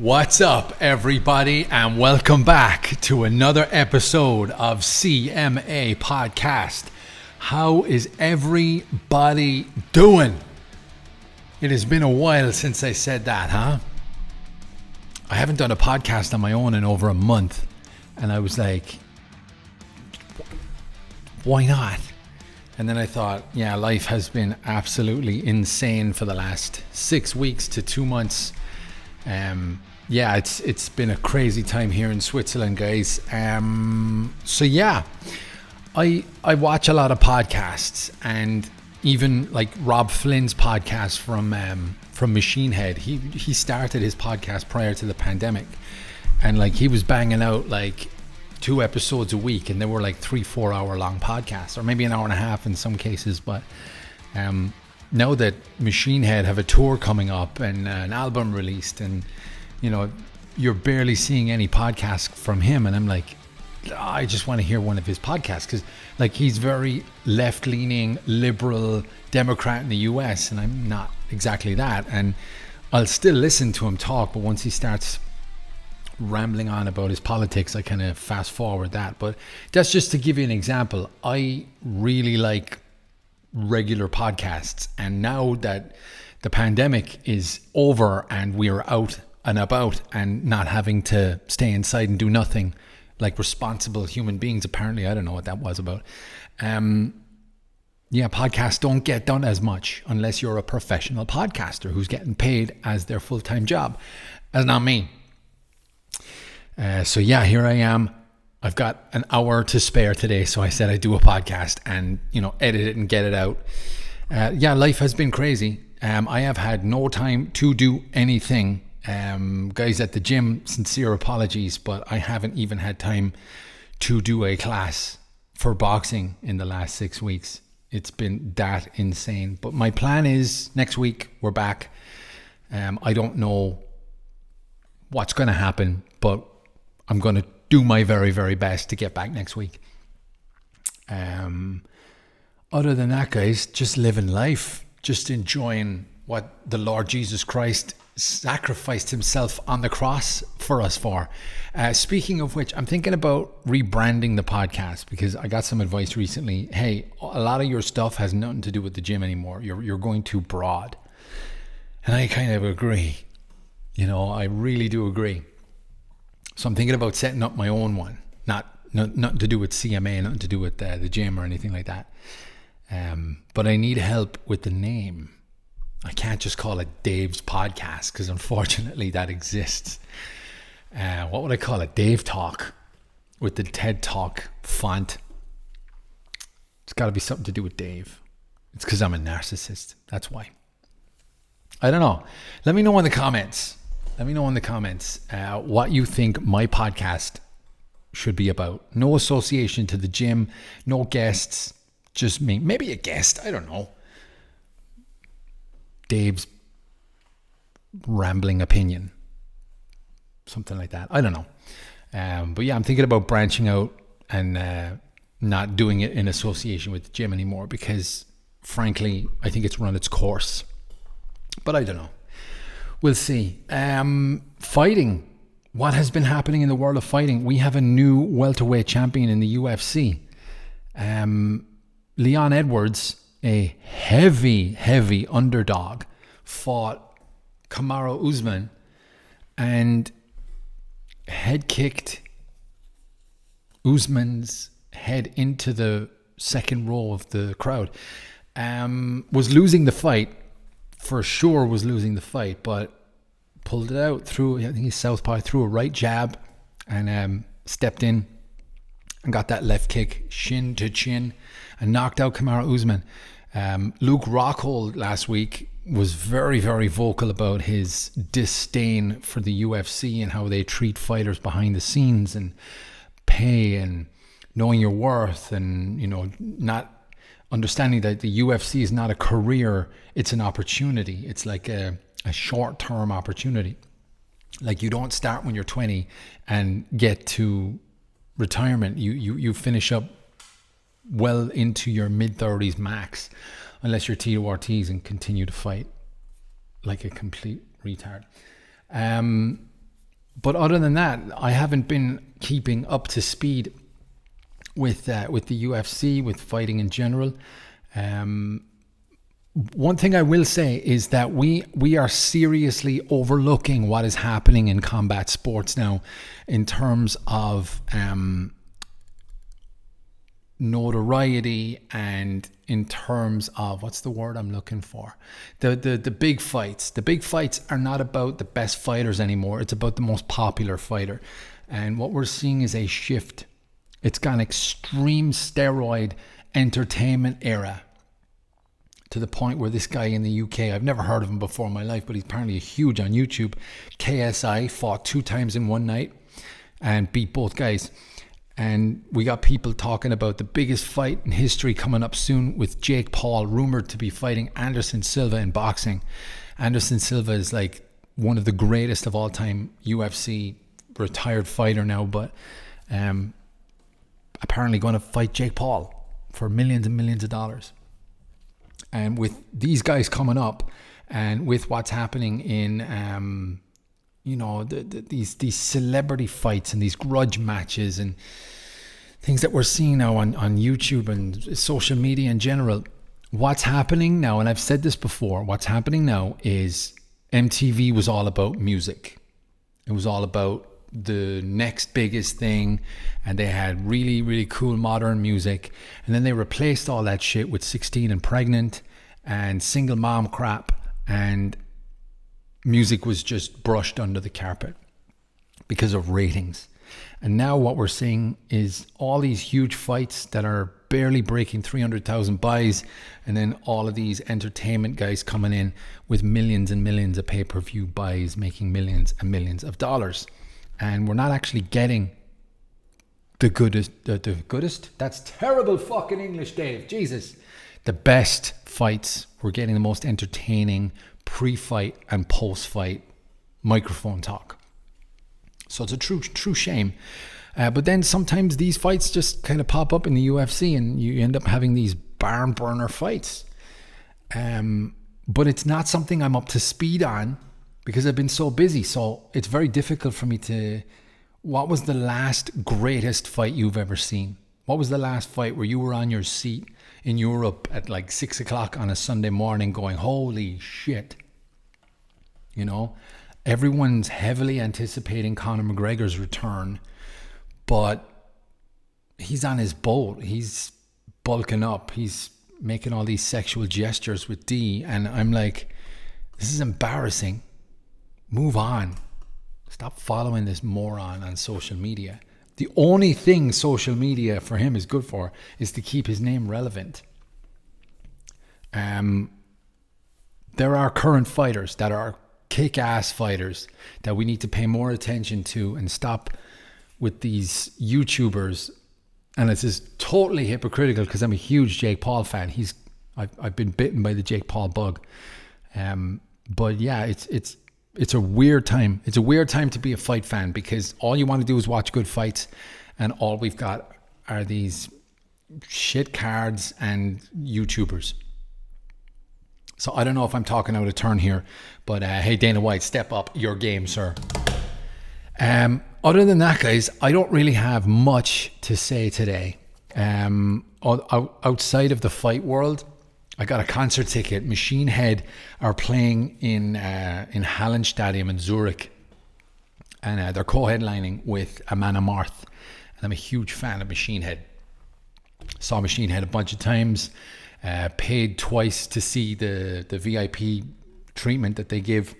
What's up, everybody, and welcome back to another episode of CMA Podcast. How is everybody doing? It has been a while since I said that, huh? I haven't done a podcast on my own in over a month, and I was like, why not? And then I thought, yeah, life has been absolutely insane for the last 6 weeks to 2 months. It's been a crazy time here in Switzerland, guys. So yeah, I watch a lot of podcasts, and even like Rob Flynn's podcast from Machine Head. He started his podcast prior to the pandemic, and like he was banging out like 2 episodes a week, and they were like 3-4 hour long podcasts, or maybe an hour and a half in some cases. But now that Machine Head have a tour coming up and an album released, and you know, you're barely seeing any podcasts from him, and I'm like, I just want to hear one of his podcasts, because like he's very left-leaning, liberal Democrat in the US, and I'm not exactly that, and I'll still listen to him talk, but once he starts rambling on about his politics, I kind of fast forward that. But that's just to give you an example. I really like regular podcasts, and now that the pandemic is over and we're out and about and not having to stay inside and do nothing like responsible human beings, apparently, I don't know what that was about. Podcasts don't get done as much unless you're a professional podcaster who's getting paid as their full-time job. That's not me. Here I am. I've got an hour to spare today, so I said I'd do a podcast and, edit it and get it out. Life has been crazy. I have had no time to do anything. Guys at the gym, sincere apologies, but I haven't even had time to do a class for boxing in the last 6 weeks. It's been that insane. But my plan is next week we're back. I don't know what's going to happen, but I'm going to do my very, very best to get back next week. Other than that, guys, just living life, just enjoying what the Lord Jesus Christ sacrificed himself on the cross for us for. Speaking of which, I'm thinking about rebranding the podcast, because I got some advice recently. Hey, a lot of your stuff has nothing to do with the gym anymore. You're going too broad. And I kind of agree. I really do agree. So I'm thinking about setting up my own one. Nothing to do with CMA, nothing to do with the gym or anything like that. But I need help with the name. I can't just call it Dave's Podcast, because unfortunately that exists. What would I call it? Dave Talk, with the TED Talk font. It's got to be something to do with Dave. It's because I'm a narcissist. That's why. I don't know. Let me know in the comments. What you think my podcast should be about. No association to the gym, no guests, just me. Maybe a guest, I don't know. Dave's rambling opinion. Something like that. I don't know. I'm thinking about branching out and not doing it in association with the gym anymore, because frankly, I think it's run its course. But I don't know. We'll see. Fighting. What has been happening in the world of fighting? We have a new welterweight champion in the UFC. Leon Edwards, a heavy underdog, fought Kamaru Usman and head kicked Usman's head into the second row of the crowd. Was losing the fight. For sure was losing the fight, but pulled it out through, I think he's southpaw, threw a right jab and stepped in and got that left kick shin to chin and knocked out Kamaru Usman. Luke Rockhold last week was very, very vocal about his disdain for the UFC and how they treat fighters behind the scenes and pay and knowing your worth, and not understanding that the UFC is not a career, it's an opportunity. It's like a short-term opportunity. Like, you don't start when you're 20 and get to retirement. You finish up well into your mid-30s max, unless you're Tito Ortiz and continue to fight like a complete retard. But other than that, I haven't been keeping up to speed with the UFC, with fighting in general. One thing I will say is that we are seriously overlooking what is happening in combat sports now in terms of notoriety, and in terms of, what's the word I'm looking for? The big fights. The big fights are not about the best fighters anymore. It's about the most popular fighter. And what we're seeing is a shift. It's gone extreme steroid entertainment era, to the point where this guy in the UK, I've never heard of him before in my life, but he's apparently huge on YouTube. KSI fought 2 times in one night and beat both guys. And we got people talking about the biggest fight in history coming up soon, with Jake Paul rumored to be fighting Anderson Silva in boxing. Anderson Silva is like one of the greatest of all time, UFC retired fighter now, but apparently going to fight Jake Paul for millions and millions of dollars. And with these guys coming up, and with what's happening in, these celebrity fights and these grudge matches and things that we're seeing now on YouTube and social media in general, what's happening now, and I've said this before, what's happening now is MTV was all about music. It was all about the next biggest thing, and they had really, really cool modern music, and then they replaced all that shit with 16 and Pregnant and Single Mom crap, and music was just brushed under the carpet because of ratings. And now what we're seeing is all these huge fights that are barely breaking 300,000 buys, and then all of these entertainment guys coming in with millions and millions of pay-per-view buys, making millions and millions of dollars. And we're not actually getting the goodest, that's terrible fucking English, Dave, Jesus, the best fights. We're getting the most entertaining pre-fight and post-fight microphone talk. So it's a true shame. But then sometimes these fights just kind of pop up in the UFC, and you end up having these barn burner fights. But it's not something I'm up to speed on because I've been so busy. So it's very difficult for me to... What was the last greatest fight you've ever seen? What was the last fight where you were on your seat in Europe at like 6 o'clock on a Sunday morning going, holy shit? You know, everyone's heavily anticipating Conor McGregor's return, but he's on his boat. He's bulking up. He's making all these sexual gestures with D. And I'm like, this is embarrassing. Move on. Stop following this moron on social media. The only thing social media for him is good for is to keep his name relevant. There are current fighters that are kick-ass fighters that we need to pay more attention to, and stop with these YouTubers. And it's just totally hypocritical because I'm a huge Jake Paul fan. I've been bitten by the Jake Paul bug. But yeah, it's a weird time. It's a weird time to be a fight fan because all you want to do is watch good fights, and all we've got are these shit cards and YouTubers. So I don't know if I'm talking out of turn here, but hey, Dana White, step up your game, sir. Other than that, guys, I don't really have much to say today. Outside of the fight world, I got a concert ticket. Machine Head are playing in Hallenstadion in Zurich, and they're co-headlining with Amanda Marth. And I'm a huge fan of Machine Head. Saw Machine Head a bunch of times. Paid twice to see the VIP treatment that they give.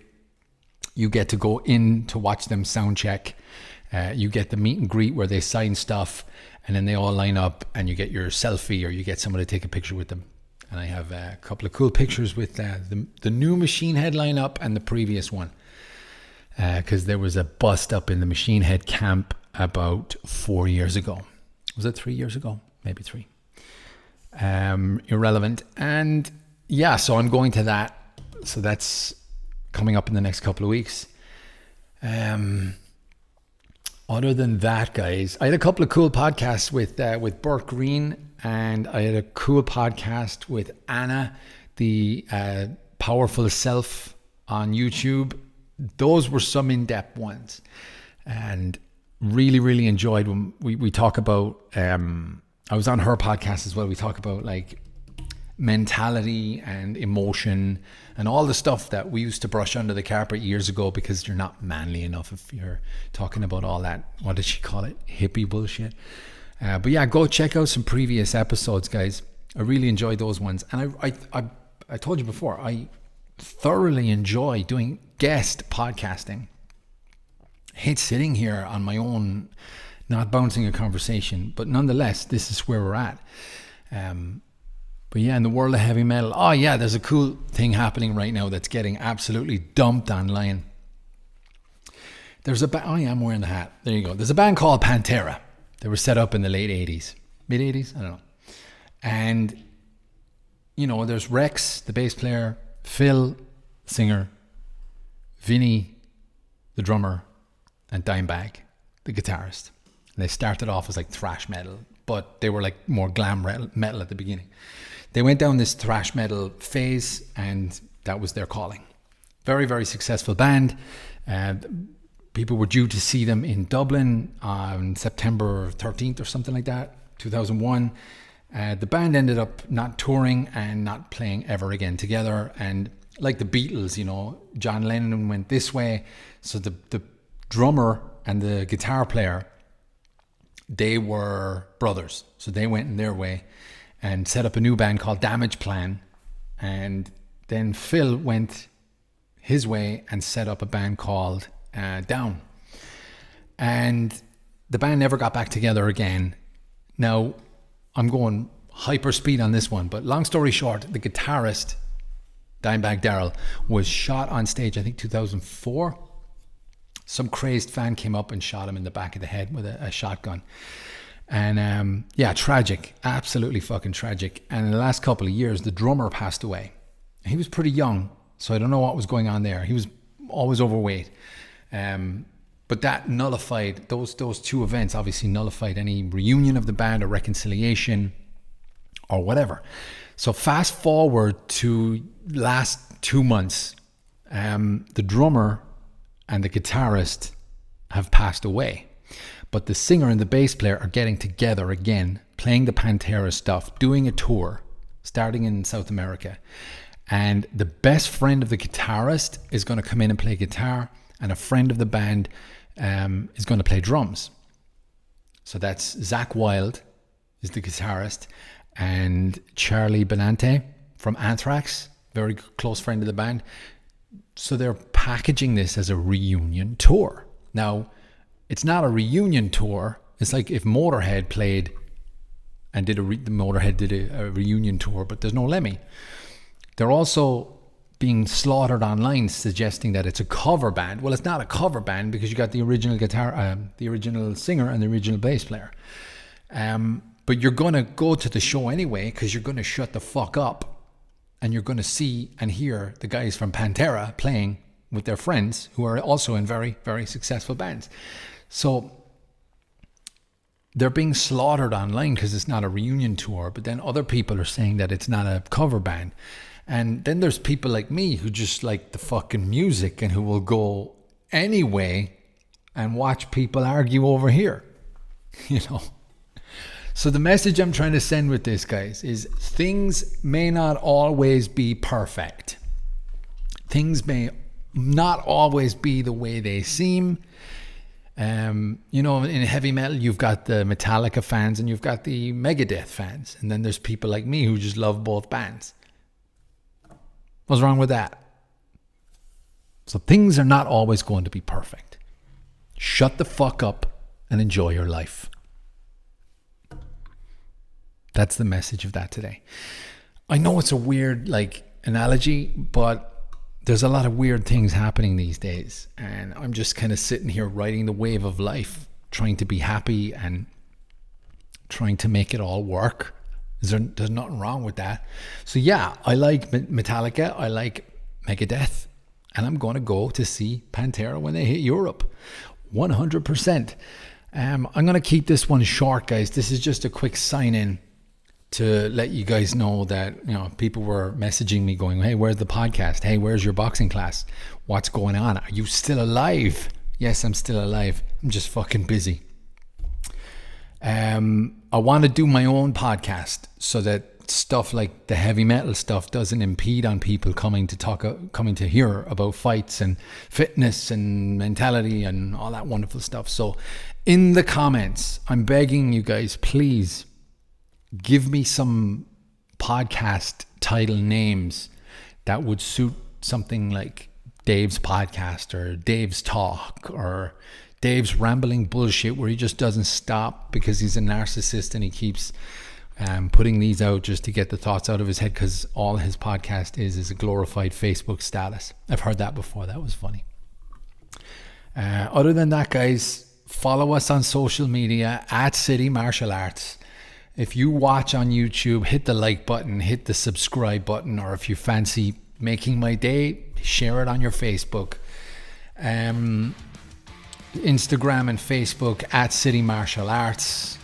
You get to go in to watch them sound check. You get the meet and greet where they sign stuff, and then they all line up, and you get your selfie, or you get someone to take a picture with them. And I have a couple of cool pictures with the new Machine Head lineup and the previous one. Because there was a bust up in the Machine Head camp about 4 years ago. Was it 3 years ago? Maybe 3. Irrelevant. And yeah, so I'm going to that. So that's coming up in the next couple of weeks. Other than that, guys, I had a couple of cool podcasts with Burt Green, and I had a cool podcast with Anna, the Powerful Self on YouTube. Those were some in-depth ones. and really, really enjoyed when we talk about, I was on her podcast as well. We talk about like mentality and emotion and all the stuff that we used to brush under the carpet years ago because you're not manly enough if you're talking about all that, what did she call it, hippie bullshit. But yeah, go check out some previous episodes, guys. I really enjoyed those ones. And I told you before, I thoroughly enjoy doing guest podcasting. I hate sitting here on my own, not bouncing a conversation, but nonetheless, this is where we're at. But yeah, in the world of heavy metal, oh yeah, there's a cool thing happening right now that's getting absolutely dumped online. There's a band, oh yeah, I'm wearing the hat. There you go. There's a band called Pantera. They were set up in the late 80s, mid 80s, I don't know. And, you know, there's Rex, the bass player, Phil, singer, Vinny, the drummer, and Dimebag, the guitarist. And they started off as like thrash metal, but they were like more glam metal at the beginning. They went down this thrash metal phase, and that was their calling. Very, very successful band. People were due to see them in Dublin on September 13th or something like that, 2001. The band ended up not touring and not playing ever again together. And like the Beatles, you know, John Lennon went this way. So the drummer and the guitar player, they were brothers. So they went in their way and set up a new band called Damage Plan. And then Phil went his way and set up a band called Down. And the band never got back together again. Now, I'm going hyper speed on this one, but long story short, the guitarist, Dimebag Darrell, was shot on stage, I think 2004. Some crazed fan came up and shot him in the back of the head with a shotgun. And yeah, tragic, absolutely fucking tragic. And in the last couple of years, the drummer passed away. He was pretty young, so I don't know what was going on there. He was always overweight. But that nullified, those two events obviously nullified any reunion of the band or reconciliation or whatever. So fast forward to last 2 months, the drummer and the guitarist have passed away. But the singer and the bass player are getting together again, playing the Pantera stuff, doing a tour, starting in South America. And the best friend of the guitarist is going to come in and play guitar, and a friend of the band is going to play drums. So that's Zach Wilde is the guitarist, and Charlie Benante from Anthrax, very close friend of the band. So they're packaging this as a reunion tour. Now, it's not a reunion tour. It's like if Motorhead played and did Motorhead did a reunion tour, but there's no Lemmy. They're also being slaughtered online, suggesting that it's a cover band. Well, it's not a cover band because you got the original guitar, the original singer, and the original bass player. But you're gonna go to the show anyway because you're gonna shut the fuck up, and you're gonna see and hear the guys from Pantera playing with their friends who are also in very, very successful bands. So they're being slaughtered online because it's not a reunion tour. But then other people are saying that it's not a cover band. And then there's people like me who just like the fucking music and who will go anyway and watch people argue over here, you know. So the message I'm trying to send with this, guys, is things may not always be perfect. Things may not always be the way they seem. You know, in heavy metal, you've got the Metallica fans and you've got the Megadeth fans. And then there's people like me who just love both bands. What's wrong with that? So things are not always going to be perfect. Shut the fuck up and enjoy your life. That's the message of that today. I know it's a weird analogy, but there's a lot of weird things happening these days. And I'm just kind of sitting here riding the wave of life, trying to be happy and trying to make it all work. There's nothing wrong with that. So yeah, I like Metallica, I like Megadeth, and I'm going to go to see Pantera when they hit Europe. 100%. I'm going to keep this one short, guys. This is just a quick sign-in to let you guys know that, you know, people were messaging me going, hey, where's the podcast? Hey, where's your boxing class? What's going on? Are you still alive? Yes, I'm still alive. I'm just fucking busy. I want to do my own podcast so that stuff like the heavy metal stuff doesn't impede on people coming to hear about fights and fitness and mentality and all that wonderful stuff. So in the comments, I'm begging you guys, please give me some podcast title names that would suit something like Dave's podcast or Dave's talk or Dave's rambling bullshit, where he just doesn't stop because he's a narcissist and he keeps putting these out just to get the thoughts out of his head, because all his podcast is a glorified Facebook status. I've heard that before. That was funny. Other than that, guys, follow us on social media at City Martial Arts. If you watch on YouTube, hit the like button, hit the subscribe button, or if you fancy making my day, share it on your Facebook. Instagram and Facebook at City Martial Arts.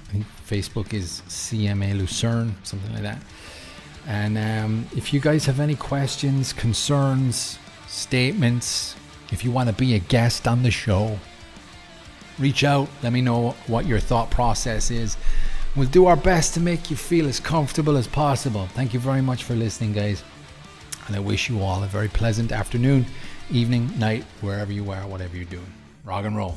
I think Facebook is CMA Lucerne, something like that. And if you guys have any questions, concerns, statements, if you want to be a guest on the show, reach out. Let me know what your thought process is. We'll do our best to make you feel as comfortable as possible. Thank you very much for listening, guys. And I wish you all a very pleasant afternoon, evening, night, wherever you are, whatever you're doing. Rock and roll.